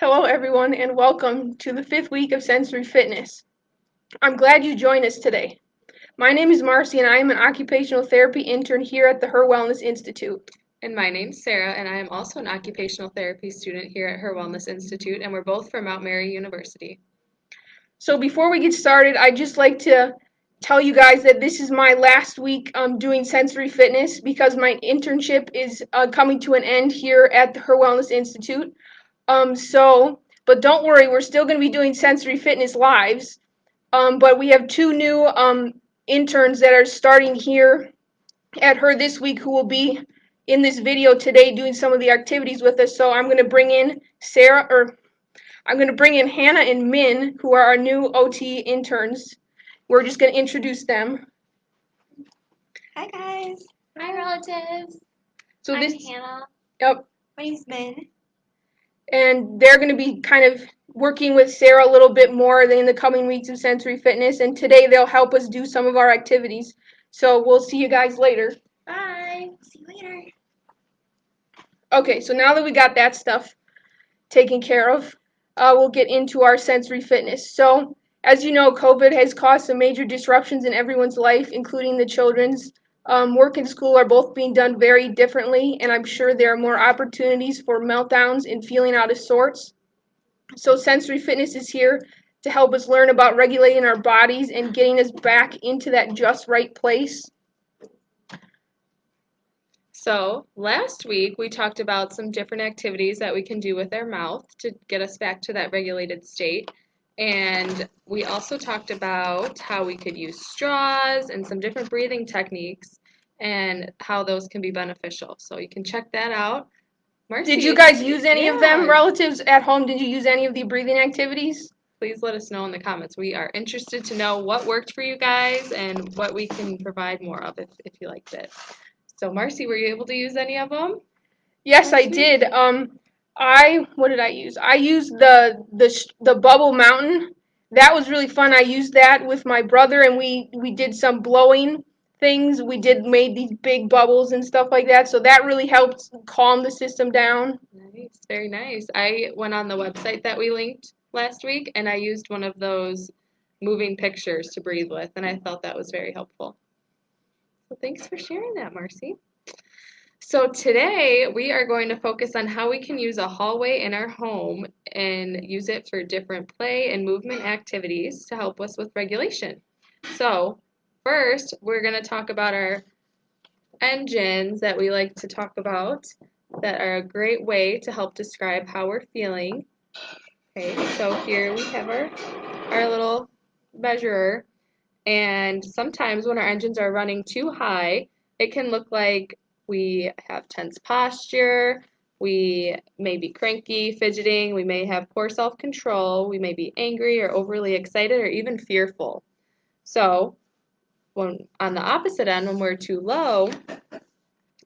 Hello, everyone, and welcome to the fifth week of Sensory Fitness. I'm glad you joined us today. My name is Marcy, and I am an occupational therapy intern here at the HIR Wellness Institute. And my name's Sarah, and I am also an occupational therapy student here at HIR Wellness Institute, and we're both from Mount Mary University. So before we get started, I'd just like to tell you guys that this is my last week doing sensory fitness because my internship is coming to an end here at the HIR Wellness Institute. But don't worry, we're still going to be doing sensory fitness lives. But we have two new interns that are starting here at HIR this week who will be in this video today doing some of the activities with us. So I'm going to bring in Hannah and Min, who are our new OT interns. We're just going to introduce them. Hi guys. Hi relatives. So I'm Hannah. Yep. My name's Min. And they're going to be kind of working with Sarah a little bit more in the coming weeks of sensory fitness. And today they'll help us do some of our activities. So we'll see you guys later. Bye. See you later. Okay, so now that we got that stuff taken care of, we'll get into our sensory fitness. So, as you know, COVID has caused some major disruptions in everyone's life, including the children's. Work and school are both being done very differently, and I'm sure there are more opportunities for meltdowns and feeling out of sorts. So, sensory fitness is here to help us learn about regulating our bodies and getting us back into that just right place. So, last week we talked about some different activities that we can do with our mouth to get us back to that regulated state. And we also talked about how we could use straws and some different breathing techniques and how those can be beneficial. So, you can check that out. Marcy, Did you guys use any of them, Yeah. relatives at home? Did you use any of the breathing activities? Please let us know in the comments. We are interested to know what worked for you guys and what we can provide more of if you liked it. So, Marcy, were you able to use any of them? Yes, I did. What did I use? I used the bubble mountain. That was really fun. I used that with my brother, and we did some blowing things. Made these big bubbles and stuff like that. So that really helped calm the system down. Nice, very nice. I went on the website that we linked last week and I used one of those moving pictures to breathe with, and I thought that was very helpful. So, thanks for sharing that, Marcy. So today we are going to focus on how we can use a hallway in our home and use it for different play and movement activities to help us with regulation. So first, we're going to talk about our engines that we like to talk about that are a great way to help describe how we're feeling. Okay, so here we have our little measurer, and sometimes when our engines are running too high, it can look like we have tense posture, we may be cranky, fidgeting, we may have poor self-control, we may be angry or overly excited or even fearful. So, when on the opposite end, when we're too low,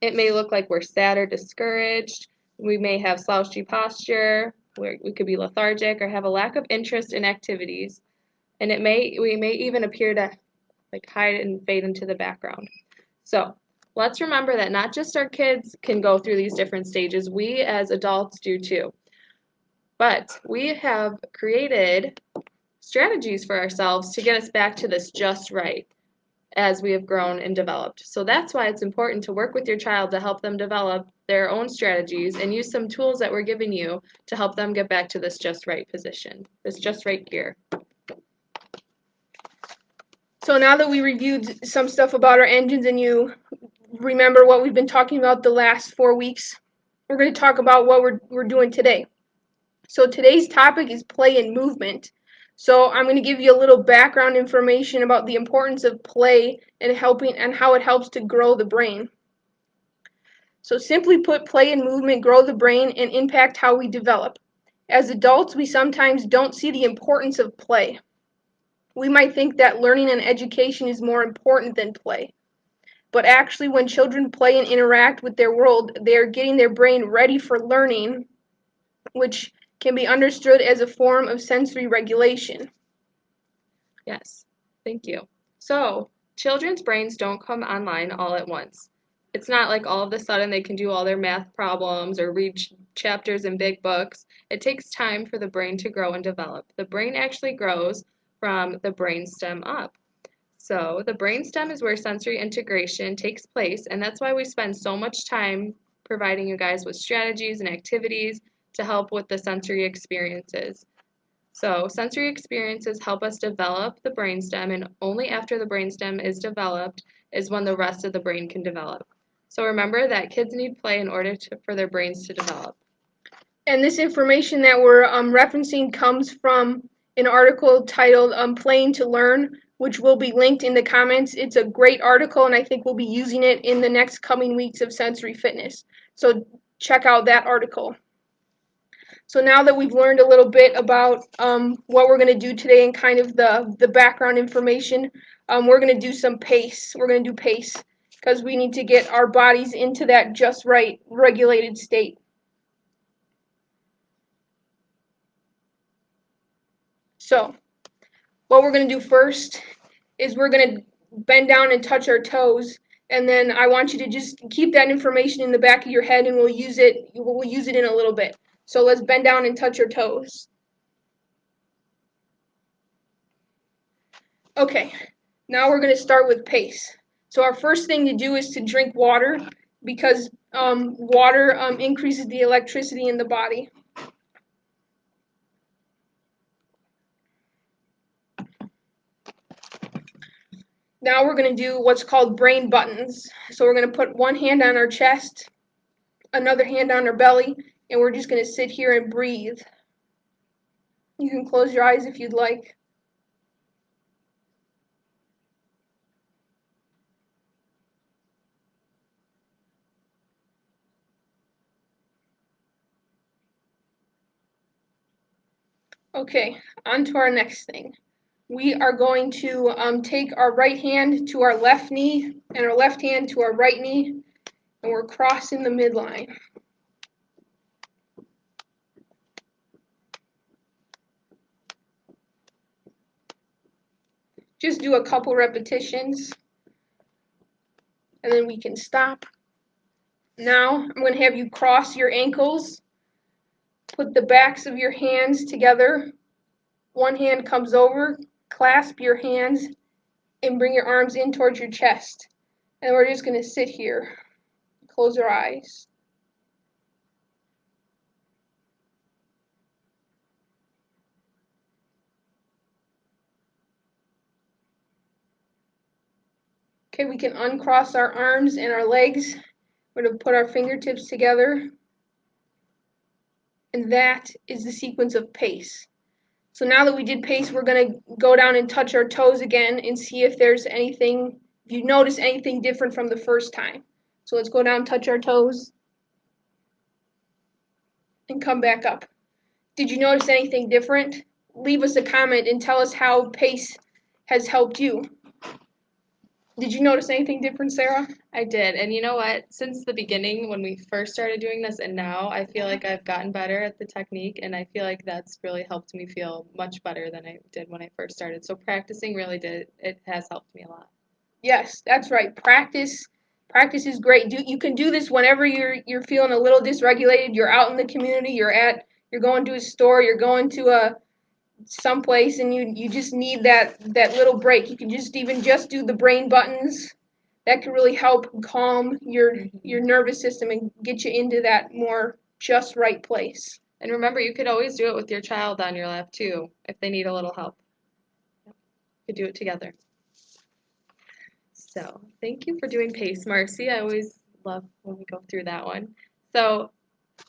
it may look like we're sad or discouraged. We may have slouchy posture, we could be lethargic or have a lack of interest in activities. And we may even appear to like hide and fade into the background. So let's remember that not just our kids can go through these different stages, we as adults do too. But we have created strategies for ourselves to get us back to this just right as we have grown and developed. So that's why it's important to work with your child to help them develop their own strategies and use some tools that we're giving you to help them get back to this just right position, this just right gear. So now that we reviewed some stuff about our engines and you remember what we've been talking about the last 4 weeks, we're going to talk about what we're doing today. So today's topic is play and movement. So I'm going to give you a little background information about the importance of play and how it helps to grow the brain. So simply put, play and movement grow the brain and impact how we develop. As adults, we sometimes don't see the importance of play. We might think that learning and education is more important than play. But actually, when children play and interact with their world, they are getting their brain ready for learning, which can be understood as a form of sensory regulation. Yes, thank you. So, children's brains don't come online all at once. It's not like all of a sudden they can do all their math problems or read chapters in big books. It takes time for the brain to grow and develop. The brain actually grows from the brainstem up. So the brainstem is where sensory integration takes place, and that's why we spend so much time providing you guys with strategies and activities to help with the sensory experiences. So sensory experiences help us develop the brainstem, and only after the brainstem is developed is when the rest of the brain can develop. So remember that kids need play in order for their brains to develop. And this information that we're referencing comes from an article titled Playing to Learn, which will be linked in the comments. It's a great article, and I think we'll be using it in the next coming weeks of sensory fitness. So check out that article. So now that we've learned a little bit about what we're going to do today and kind of the background information, we're going to do some pace. We're going to do pace because we need to get our bodies into that just right regulated state. So what we're going to do first is we're going to bend down and touch our toes, and then I want you to just keep that information in the back of your head, and we'll use it in a little bit. So let's bend down and touch our toes. Okay, now we're going to start with pace. So our first thing to do is to drink water because water increases the electricity in the body. Now we're going to do what's called brain buttons. So we're going to put one hand on our chest, another hand on our belly, and we're just going to sit here and breathe. You can close your eyes if you'd like. Okay, on to our next thing. We are going to take our right hand to our left knee and our left hand to our right knee, and we're crossing the midline. Just do a couple repetitions, and then we can stop. Now, I'm going to have you cross your ankles. Put the backs of your hands together. One hand comes over, clasp your hands, and bring your arms in towards your chest. And we're just going to sit here. Close our eyes. Okay, we can uncross our arms and our legs. We're going to put our fingertips together. And that is the sequence of pace. So now that we did pace, we're going to go down and touch our toes again and see if there's anything, if you notice anything different from the first time. So let's go down and touch our toes and come back up. Did you notice anything different? Leave us a comment and tell us how pace has helped you. Did you notice anything different, Sarah? I did. And you know what? Since the beginning, when we first started doing this, and now I feel like I've gotten better at the technique, and I feel like that's really helped me feel much better than I did when I first started. So practicing really it has helped me a lot. Yes, that's right. Practice is great. You can do this whenever you're feeling a little dysregulated. You're out in the community. You're going to a store. You're going to someplace, and you just need that little break. You can just do the brain buttons. That can really help calm your nervous system and get you into that more just right place. And remember, you could always do it with your child on your lap too, if they need a little help. You could do it together. So thank you for doing pace, Marcy. I always love when we go through that one. So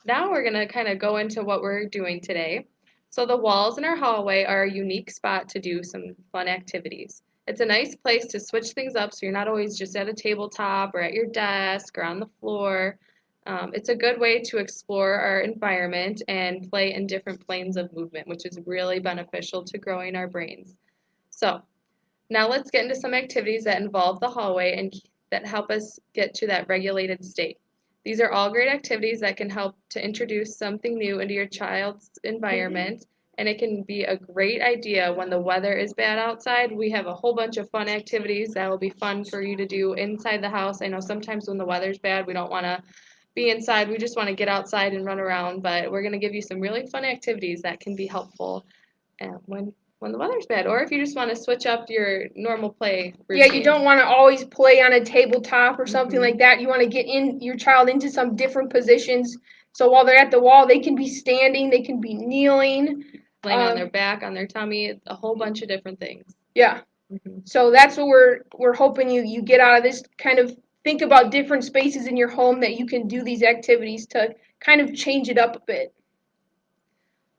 now we're going to kind of go into what we're doing today. So the walls in our hallway are a unique spot to do some fun activities. It's a nice place to switch things up so you're not always just at a tabletop or at your desk or on the floor. It's a good way to explore our environment and play in different planes of movement, which is really beneficial to growing our brains. So now let's get into some activities that involve the hallway and that help us get to that regulated state. These are all great activities that can help to introduce something new into your child's environment and it can be a great idea when the weather is bad outside. We have a whole bunch of fun activities that will be fun for you to do inside the house. I know sometimes when the weather's bad, we don't want to be inside. We just want to get outside and run around, but we're going to give you some really fun activities that can be helpful when the weather's bad, or if you just want to switch up your normal play routine. Yeah, you don't want to always play on a tabletop or something Mhm. like that. You want to get your child into some different positions. So while they're at the wall, they can be standing, they can be kneeling. Laying on their back, on their tummy, a whole bunch of different things. Yeah. Mhm. So that's what we're hoping you get out of this. Kind of think about different spaces in your home that you can do these activities to kind of change it up a bit.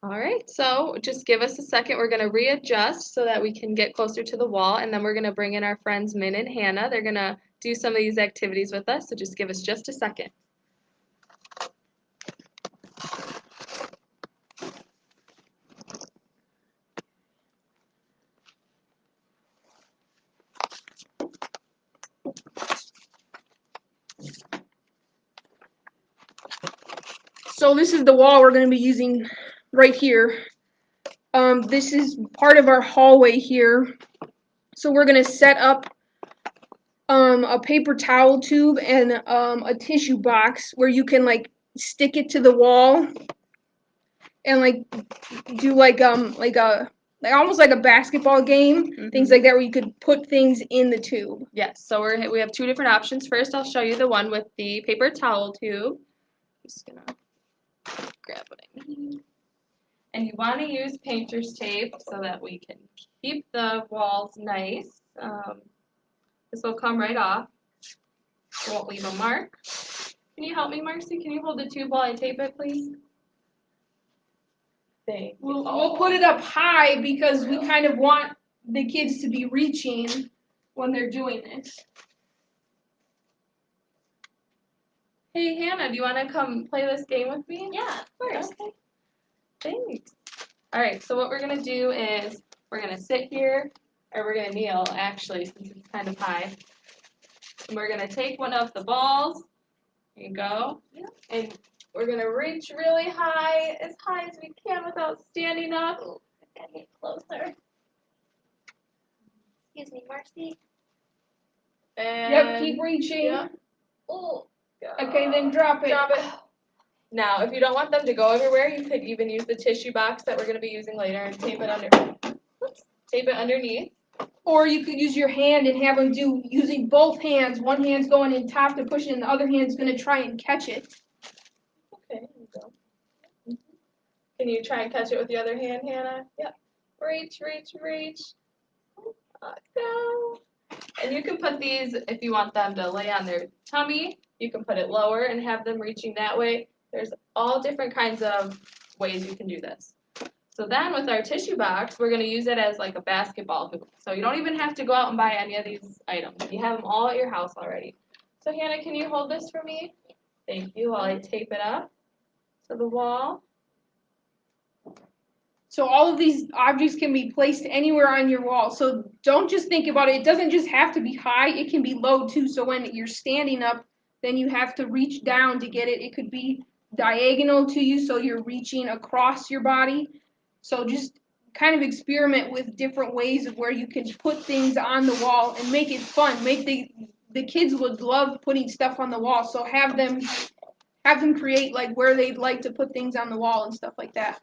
All right, so just give us a second. We're going to readjust so that we can get closer to the wall, and then we're going to bring in our friends Min and Hannah. They're going to do some of these activities with us, so just give us just a second. So this is the wall we're going to be using right here. This is part of our hallway here. So we're going to set up a paper towel tube and a tissue box where you can like stick it to the wall and like do like almost like a basketball game, things like that, where you could put things in the tube. Yes, so we have two different options. First, I'll show you the one with the paper towel tube. Just gonna grab what I need. And you want to use painter's tape so that we can keep the walls nice. This will come right off. It won't leave a mark. Can you help me, Marcy? Can you hold the tube while I tape it, please? Thank you. We'll put it up high because we kind of want the kids to be reaching when they're doing this. Hey, Hannah, do you want to come play this game with me? Yeah, of course. Okay. Thanks. All right, so what we're going to do is we're going to sit here, or we're going to kneel, actually, since it's kind of high. And we're going to take one of the balls. Here you go. Yep. And we're going to reach really high as we can without standing up. Ooh, I gotta get closer. Excuse me, Marcy. And Yep, keep reaching. Yep. Oh, Okay, then drop it. Drop it. Now, if you don't want them to go everywhere, you could even use the tissue box that we're going to be using later and tape it underneath. Or you could use your hand and have them do using both hands. One hand's going in top to push it, and the other hand's going to try and catch it. Okay, here you go. Can you try and catch it with the other hand, Hannah? Yep. Reach, reach, reach. Go. And you can put these, if you want them to lay on their tummy, you can put it lower and have them reaching that way. There's all different kinds of ways you can do this. So then with our tissue box, we're going to use it as like a basketball hoop. So you don't even have to go out and buy any of these items. You have them all at your house already. So Hannah, can you hold this for me? Thank you, while I tape it up to the wall. So all of these objects can be placed anywhere on your wall. So don't just think about it. It doesn't just have to be high. It can be low too. So when you're standing up, then you have to reach down to get it. It could be diagonal to you, so you're reaching across your body. So just kind of experiment with different ways of where you can put things on the wall and make it fun. Make the kids would love putting stuff on the wall. So have them create like where they'd like to put things on the wall and stuff like that.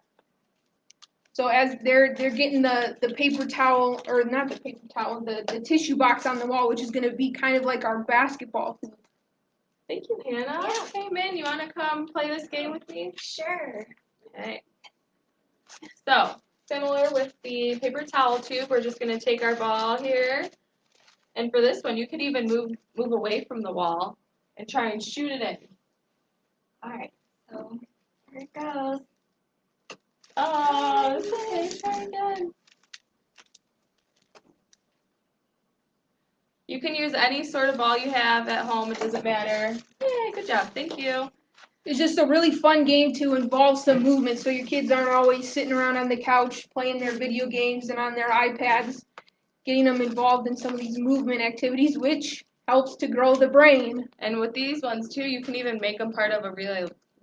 So as they're getting the paper towel, or not the paper towel, the tissue box on the wall, which is going to be kind of like our basketball hoop. Thank you, Hannah. Yeah. Hey, Min, you want to come play this game with me? sure. Okay. So, similar with the paper towel tube, we're just going to take our ball here. And for this one, you could even move away from the wall and try and shoot it in. All right. So here it goes. Oh, that's okay. Try again. You can use any sort of ball you have at home. It doesn't matter. Yay, good job. Thank you. It's just a really fun game to involve some movement, so your kids aren't always sitting around on the couch playing their video games and on their iPads. Getting them involved in some of these movement activities, which helps to grow the brain. And with these ones too, you can even make them part of a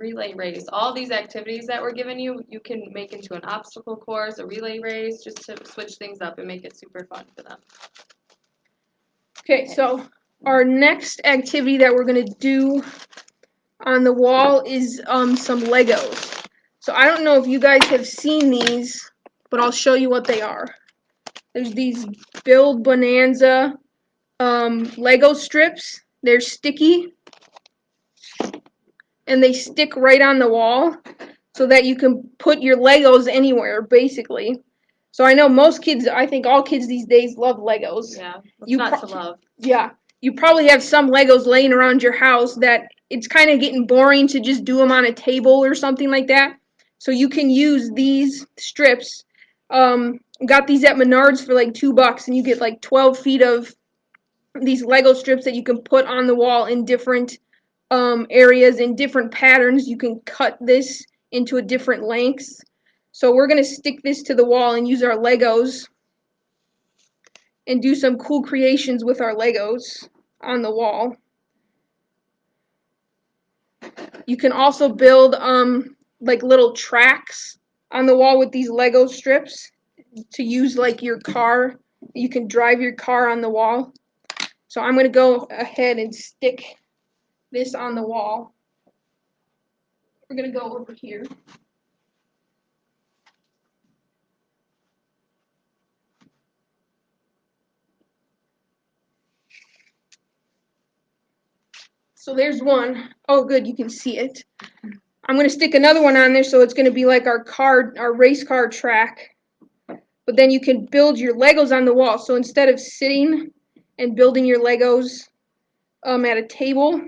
relay race. All these activities that we're giving you, you can make into an obstacle course, a relay race, just to switch things up and make it super fun for them. Okay, so our next activity that we're going to do on the wall is some Legos. So I don't know if you guys have seen these, but I'll show you what they are. There's these Build Bonanza Lego strips. They're sticky, and they stick right on the wall so that you can put your Legos anywhere, basically. So I know most kids, I think all kids these days love Legos. Yeah, what's You not pro- to love? Yeah, you probably have some Legos laying around your house that it's kind of getting boring to just do them on a table or something like that. So you can use these strips. Got these at Menards for like $2, and you get like 12 feet of these Lego strips that you can put on the wall in different areas, in different patterns. You can cut this into a different lengths. So we're going to stick this to the wall and use our Legos and do some cool creations with our Legos on the wall. You can also build like little tracks on the wall with these Lego strips to use like your car. You can drive your car on the wall. So I'm going to go ahead and stick this on the wall. We're going to go over here. So there's one. Oh, good, you can see it. I'm going to stick another one on there, so it's going to be like our race car track. But then you can build your Legos on the wall. So instead of sitting and building your Legos at a table,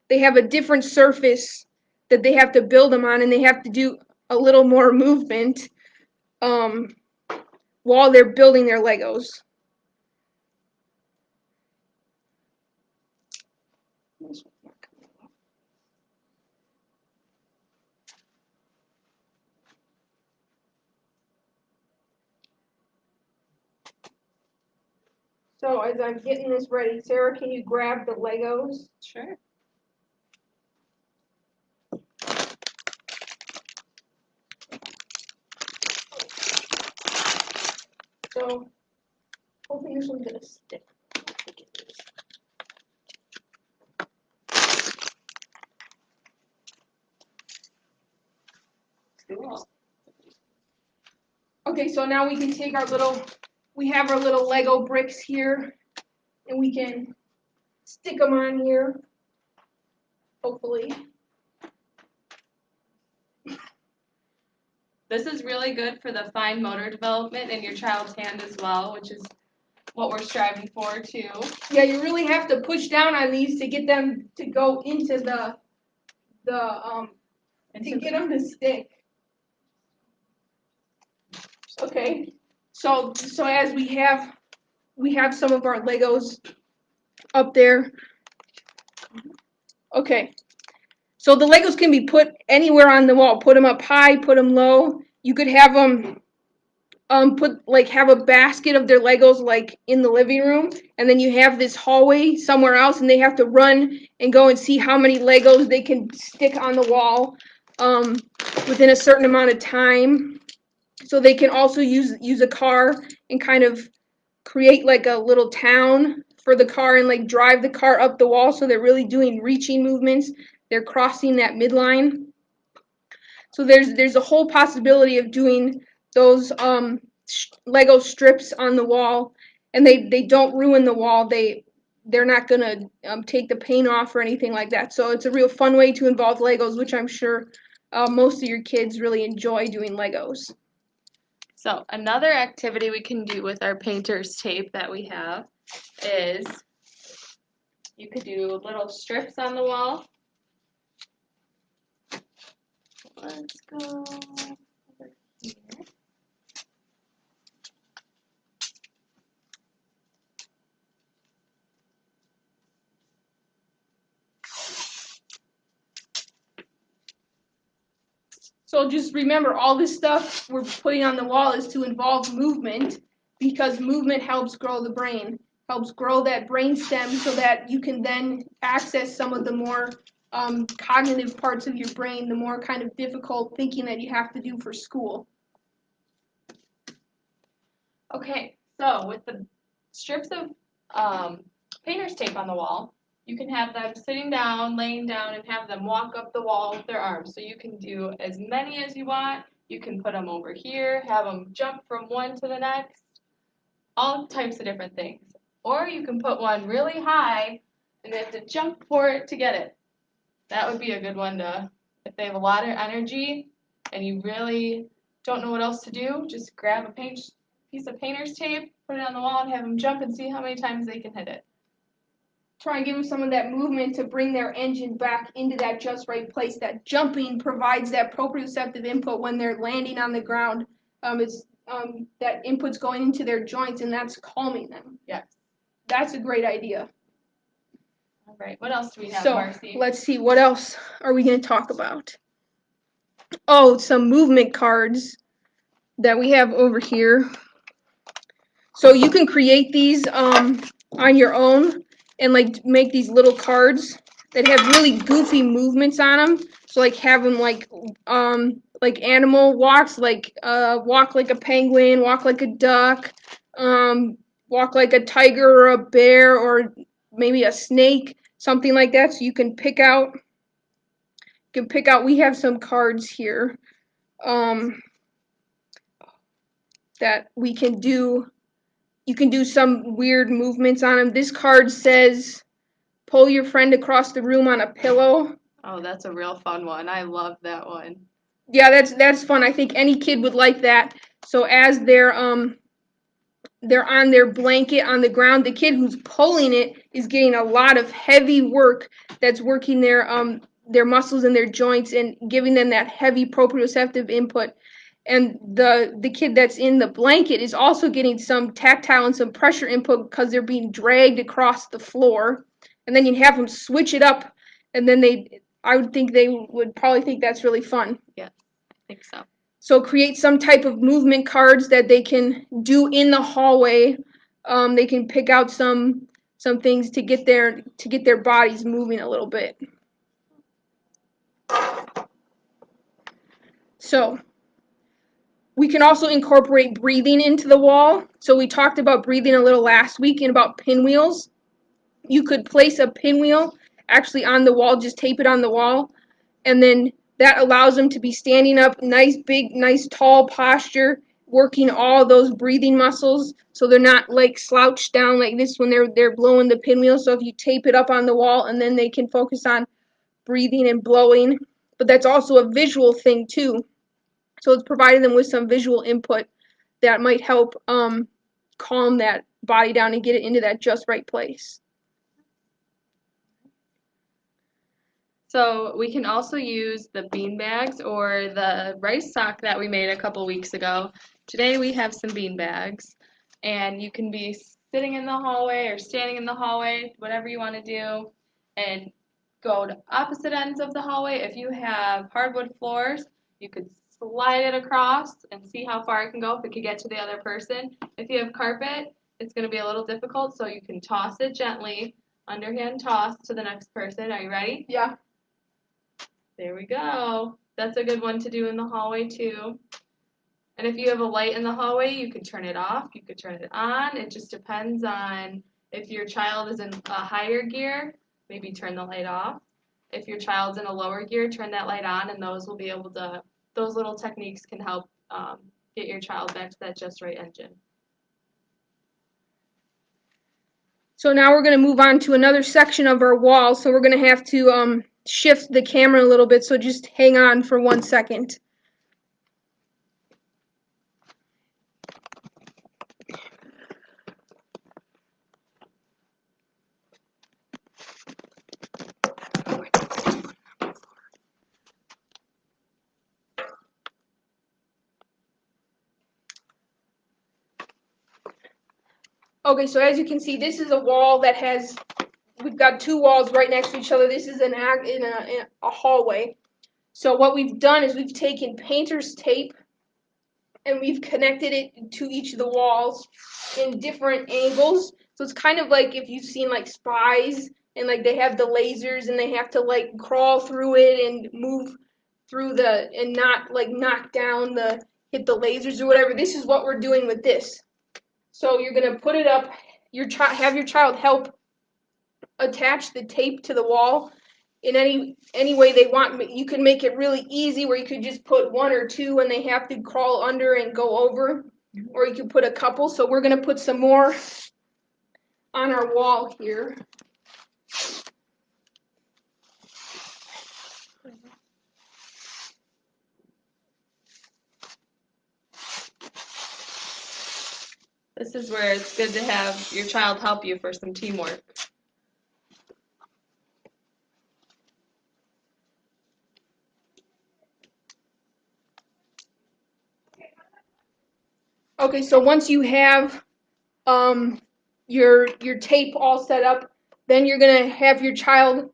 they have a different surface that they have to build them on, and they have to do a little more movement while they're building their Legos. So as I'm getting this ready, Sarah, can you grab the Legos? Sure. So hopefully this one's gonna stick. Cool. Okay, so now we can take we have our little Lego bricks here, and we can stick them on here, hopefully. This is really good for the fine motor development in your child's hand as well, which is what we're striving for too. Yeah, you really have to push down on these to get them to go into to get them to stick. Okay, so as we have some of our Legos up there. Okay, so the Legos can be put anywhere on the wall. Put them up high, put them low. You could have them have a basket of their Legos like in the living room, and then you have this hallway somewhere else, and they have to run and go and see how many Legos they can stick on the wall within a certain amount of time. So they can also use a car and kind of create like a little town for the car and like drive the car up the wall. So they're really doing reaching movements. They're crossing that midline. So there's a whole possibility of doing those Lego strips on the wall, and they don't ruin the wall. They're not gonna take the paint off or anything like that. So it's a real fun way to involve Legos, which I'm sure most of your kids really enjoy doing Legos. So another activity we can do with our painter's tape that we have is you could do little strips on the wall. Let's go over here. So just remember, all this stuff we're putting on the wall is to involve movement, because movement helps grow the brain, helps grow that brain stem so that you can then access some of the more cognitive parts of your brain, the more kind of difficult thinking that you have to do for school. Okay, so with the strips of painter's tape on the wall, you can have them sitting down, laying down, and have them walk up the wall with their arms. So you can do as many as you want. You can put them over here, have them jump from one to the next, all types of different things. Or you can put one really high and they have to jump for it to get it. That would be a good one to, if they have a lot of energy and you really don't know what else to do, just grab a piece of painter's tape, put it on the wall, and have them jump and see how many times they can hit it. Try and give them some of that movement to bring their engine back into that just right place. That jumping provides that proprioceptive input when they're landing on the ground. That input's going into their joints, and that's calming them. Yes. That's a great idea. All right. What else do we have, So Marcy? let's see, what else are we going to talk about? Oh, some movement cards that we have over here. So you can create these on your own and like make these little cards that have really goofy movements on them. So like have them like animal walks, like walk like a penguin, walk like a duck, walk like a tiger or a bear or maybe a snake, something like that. So you can pick out. We have some cards here that we can do. You can do some weird movements on them. This card says, pull your friend across the room on a pillow. Oh, that's a real fun one. I love that one. Yeah, that's fun. I think any kid would like that. So as they're on their blanket on the ground, the kid who's pulling it is getting a lot of heavy work that's working their muscles and their joints and giving them that heavy proprioceptive input. And the kid that's in the blanket is also getting some tactile and some pressure input because they're being dragged across the floor. And then you have them switch it up, and then I would think they would probably think that's really fun. Yeah, I think so. So create some type of movement cards that they can do in the hallway. They can pick out some things to get their bodies moving a little bit. So we can also incorporate breathing into the wall. So we talked about breathing a little last week and about pinwheels. You could place a pinwheel actually on the wall, just tape it on the wall, and then that allows them to be standing up, nice big, nice tall posture, working all those breathing muscles so they're not like slouched down like this when they're blowing the pinwheel. So if you tape it up on the wall and then they can focus on breathing and blowing. But that's also a visual thing too. So it's providing them with some visual input that might help calm that body down and get it into that just right place. So we can also use the bean bags or the rice sock that we made a couple weeks ago. Today we have some bean bags, and you can be sitting in the hallway or standing in the hallway, whatever you want to do, and go to opposite ends of the hallway. If you have hardwood floors, you could slide it across and see how far it can go if it could get to the other person. If you have carpet, it's going to be a little difficult, so you can toss it gently, underhand toss to the next person. Are you ready? Yeah. There we go. That's a good one to do in the hallway too. And if you have a light in the hallway, you could turn it off, you could turn it on. It just depends on if your child is in a higher gear, maybe turn the light off. If your child's in a lower gear, turn that light on, and those little techniques can help get your child back to that just right engine. So now we're going to move on to another section of our wall. So we're going to have to shift the camera a little bit. So just hang on for 1 second. Okay, so as you can see, this is a wall that we've got two walls right next to each other. This is in a hallway. So what we've done is we've taken painter's tape and we've connected it to each of the walls in different angles. So it's kind of like if you've seen like Spies, and like they have the lasers and they have to like crawl through it and move through and not like knock down hit the lasers or whatever. This is what we're doing with this. So you're gonna put it up. Have your child help attach the tape to the wall in any way they want. You can make it really easy where you could just put one or two and they have to crawl under and go over, or you could put a couple. So we're gonna put some more on our wall here. This is where it's good to have your child help you for some teamwork. Okay, so once you have your tape all set up, then you're gonna have your child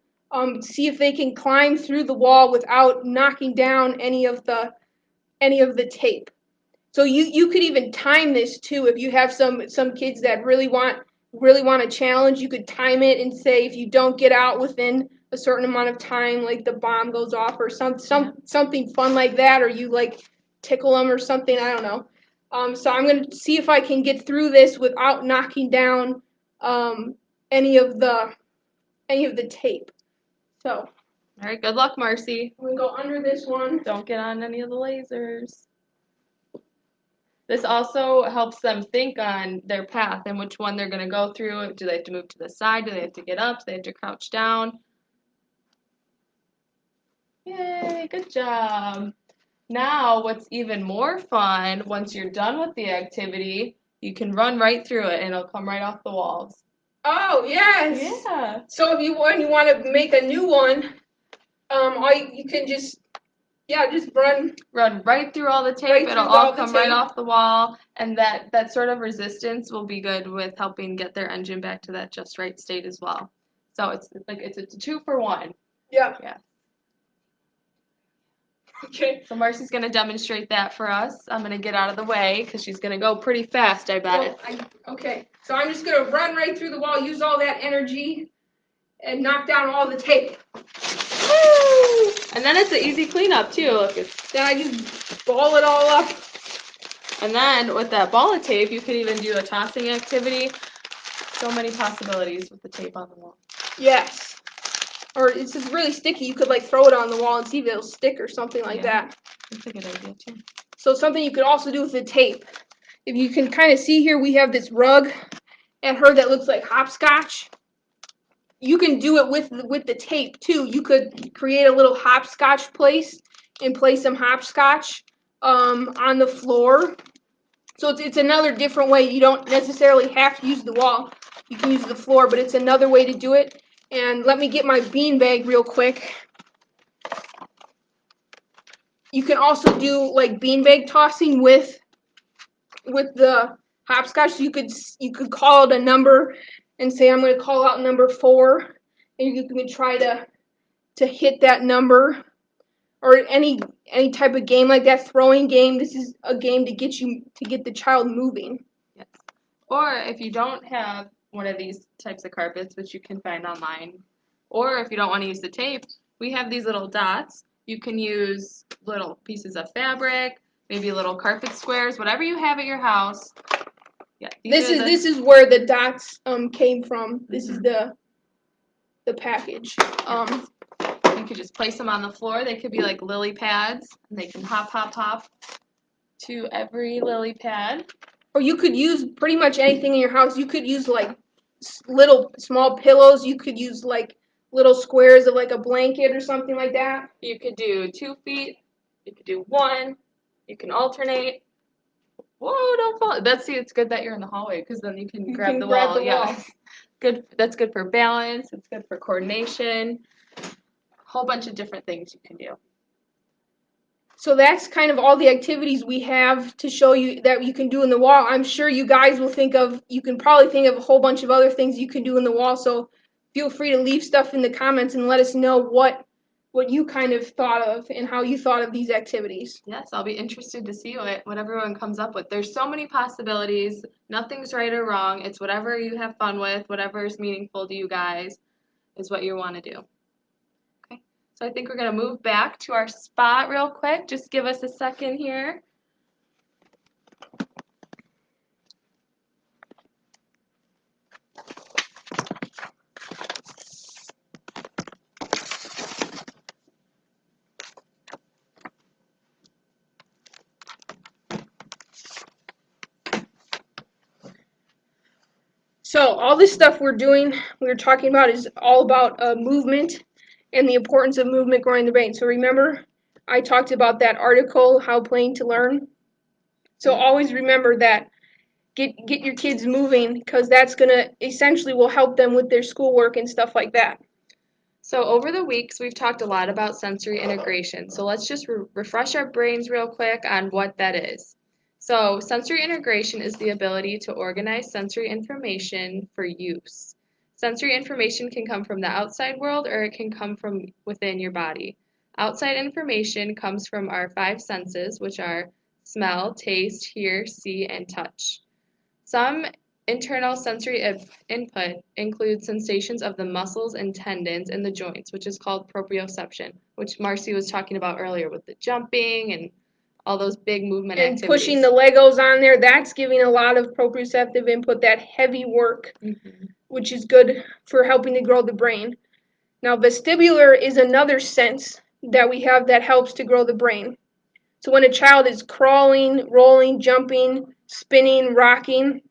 see if they can climb through the wall without knocking down any of the tape. So you could even time this too. If you have some kids that really want a challenge, you could time it and say if you don't get out within a certain amount of time, like the bomb goes off or something fun like that, or you like tickle them or something. I don't know. So I'm gonna see if I can get through this without knocking down any of the tape. So All right, good luck, Marcy. I'm gonna go under this one. Don't get on any of the lasers. This also helps them think on their path and which one they're going to go through. Do they have to move to the side? Do they have to get up? Do they have to crouch down? Yay, good job. Now, what's even more fun, once you're done with the activity, you can run right through it and it'll come right off the walls. Oh yes. Yeah. So if you want to make a new one, you can just run. Run right through all the tape. Right It'll through all all the come right tape. off the wall. And that sort of resistance will be good with helping get their engine back to that just right state as well. So it's a 2-for-1. Yeah. Yeah. Okay. So Marcy's going to demonstrate that for us. I'm going to get out of the way because she's going to go pretty fast, I bet. Okay. So I'm just gonna run right through the wall, use all that energy, and knock down all the tape. Woo! And then it's an easy cleanup too. Look, Then I just ball it all up. and then with that ball of tape, you could even do a tossing activity. So many possibilities with the tape on the wall. Yes. Or it's just really sticky. You could like throw it on the wall and see if it'll stick or something like that. That's a good idea too. So something you could also do with the tape. If you can kind of see here, we have this rug at HIR that looks like hopscotch. You can do it with the tape too. You could create a little hopscotch place and place some hopscotch on the floor. So it's another different way. You don't necessarily have to use the wall. You can use the floor, but it's another way to do it. And let me get my bean bag real quick. You can also do like beanbag tossing with the hopscotch. So you could call out a number and say I'm going to call out number 4, and you can try to hit that number, or any type of game like that, throwing game. This is a game to get the child moving. Yes. Or if you don't have one of these types of carpets, which you can find online, or if you don't want to use the tape, we have these little dots. You can use little pieces of fabric, maybe little carpet squares, whatever you have at your house. Yeah. This is where the dots came from. This is the package. You could just place them on the floor. They could be like lily pads, and they can hop, hop, hop to every lily pad. Or you could use pretty much anything in your house. You could use like little small pillows. You could use like little squares of like a blanket or something like that. You could do 2 feet. You could do 1. You can alternate. Whoa, don't fall. It's good that you're in the hallway because then you can grab the wall. Yeah. Good. That's good for balance. It's good for coordination. A whole bunch of different things you can do. So that's kind of all the activities we have to show you that you can do in the wall. I'm sure you guys will you can probably think of a whole bunch of other things you can do in the wall. So feel free to leave stuff in the comments and let us know what you kind of thought of and how you thought of these activities. Yes, I'll be interested to see what everyone comes up with. There's so many possibilities. Nothing's right or wrong. It's whatever you have fun with, whatever is meaningful to you guys. is what you want to do. Okay, so I think we're going to move back to our spot real quick. Just give us a second here. So all this stuff we were talking about is all about movement and the importance of movement growing the brain. So remember, I talked about that article, How Playing to Learn. So always remember that. Get your kids moving, because that's gonna essentially will help them with their schoolwork and stuff like that. So over the weeks, we've talked a lot about sensory integration. So let's just refresh our brains real quick on what that is. So sensory integration is the ability to organize sensory information for use. Sensory information can come from the outside world or it can come from within your body. Outside information comes from our 5 senses, which are smell, taste, hear, see, and touch. Some internal sensory input includes sensations of the muscles and tendons in the joints, which is called proprioception, which Marcy was talking about earlier with the jumping and all those big movement And activities. pushing the Legos on there, that's giving a lot of proprioceptive input, that heavy work, which is good for helping to grow the brain. Now, vestibular is another sense that we have that helps to grow the brain. So when a child is crawling, rolling, jumping, spinning, rocking,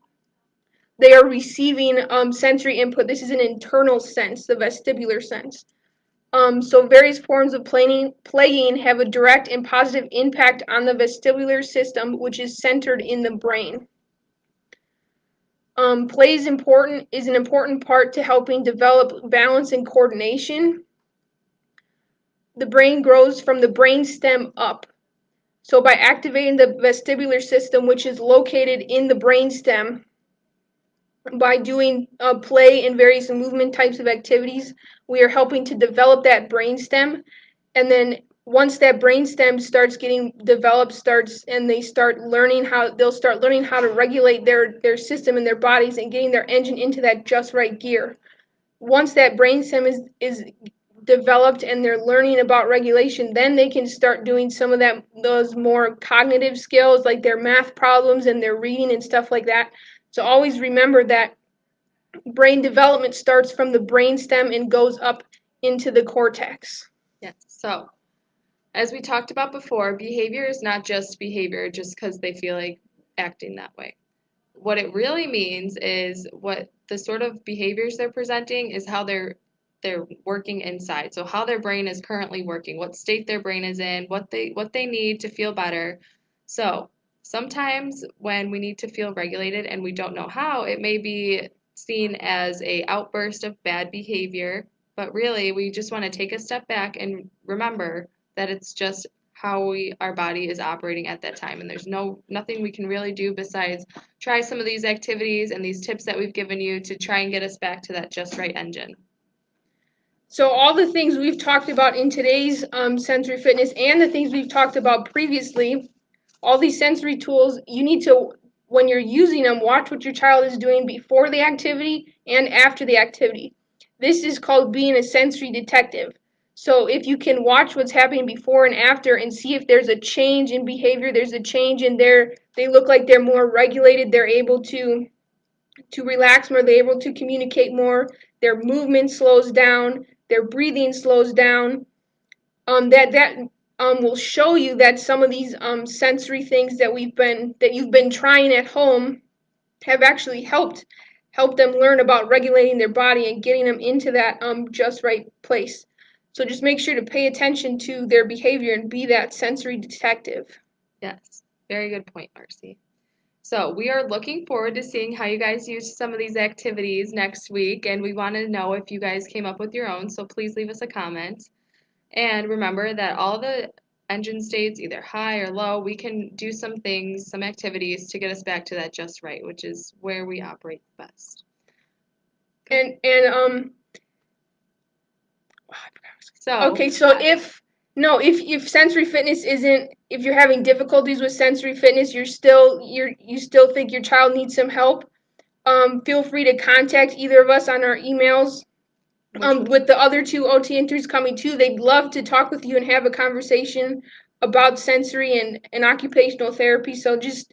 they are receiving sensory input. This is an internal sense, the vestibular sense. So various forms of playing have a direct and positive impact on the vestibular system, which is centered in the brain. Play is an important part to helping develop balance and coordination. The brain grows from the brainstem up. So by activating the vestibular system, which is located in the brainstem, by doing play and various movement types of activities, we are helping to develop that brainstem. And then once that brainstem starts getting developed, they'll start learning how to regulate their system and their bodies and getting their engine into that just right gear. Once that brainstem is developed and they're learning about regulation, then they can start doing some of those more cognitive skills, like their math problems and their reading and stuff like that. So always remember that brain development starts from the brainstem and goes up into the cortex. Yes. So, as we talked about before, behavior is not just behavior just because they feel like acting that way. What it really means is what the sort of behaviors they're presenting is how they're working inside. So how their brain is currently working, what state their brain is in, what they need to feel better. So sometimes when we need to feel regulated and we don't know how, it may be seen as a outburst of bad behavior, but really we just want to take a step back and remember that it's just how our body is operating at that time, and there's nothing we can really do besides try some of these activities and these tips that we've given you to try and get us back to that just right engine. So all the things we've talked about in today's sensory fitness and the things we've talked about previously, all these sensory tools, you need to, when you're using them, watch what your child is doing before the activity and after the activity. This is called being a sensory detective. So if you can watch what's happening before and after and see if there's a change in behavior, there's a change in they look like they're more regulated, they're able to relax more, they're able to communicate more, their movement slows down, their breathing slows down. That will show you that some of these sensory things that you've been trying at home have actually helped them learn about regulating their body and getting them into that just right place. So just make sure to pay attention to their behavior and be that sensory detective. Yes, very good point, Marcy. So we are looking forward to seeing how you guys use some of these activities next week, and we want to know if you guys came up with your own, so please leave us a comment. And remember that all the engine states, either high or low, we can do some things, some activities to get us back to that just right, which is where we operate best. And So okay, so if sensory fitness isn't, if you're having difficulties with sensory fitness, you still think your child needs some help, feel free to contact either of us on our emails. with the other two OT interns coming too, they'd love to talk with you and have a conversation about sensory and occupational therapy. So just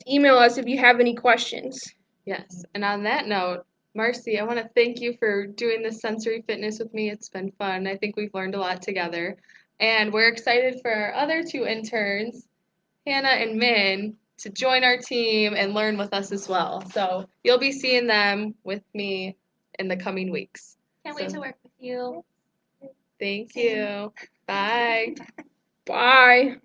email us if you have any questions. Yes, and on that note, Marcy, I want to thank you for doing this sensory fitness with me. It's been fun. I think we've learned a lot together. And we're excited for our other two interns, Hannah and Min, to join our team and learn with us as well. So you'll be seeing them with me in the coming weeks. Can't wait to work with you. Thank you. Bye. Bye.